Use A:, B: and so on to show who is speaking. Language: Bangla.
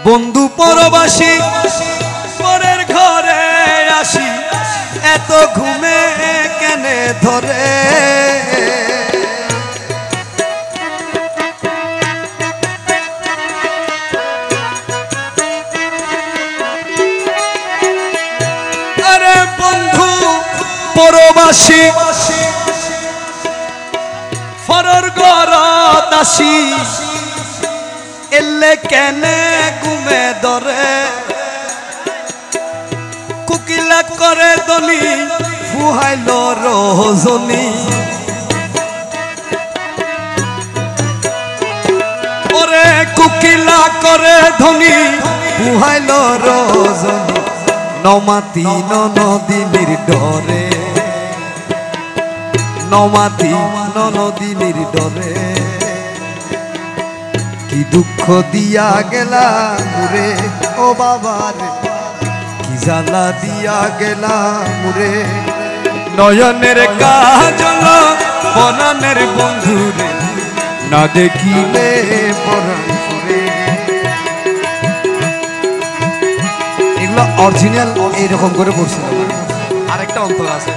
A: বন্ধু পরবাসী পরের ঘরে আসি এত ঘুমে কেনে ধরে আরে বন্ধু পরবাসী পরের ঘরত আসি এলে কেনে ঘুমে ধরে কুকিলা করে দলি ফুহাইল রজনী ওরে কুকিলা করে ধনি ফুহাইল রজনী নমাতি ননদিনীর ডরে নমাতি ননদিনীর ডরে কি দুঃখ দিয়া গেলা মুরে ও বাবারে কি জ্বালা দিয়া গেলা মুরে নয়নের কাজল পরাণের বন্ধুরে না দেখিলে পরাণ ফুরে। এগুলো অরিজিনাল এইরকম করে পড়ছিল। আরেকটা অন্তর আছে।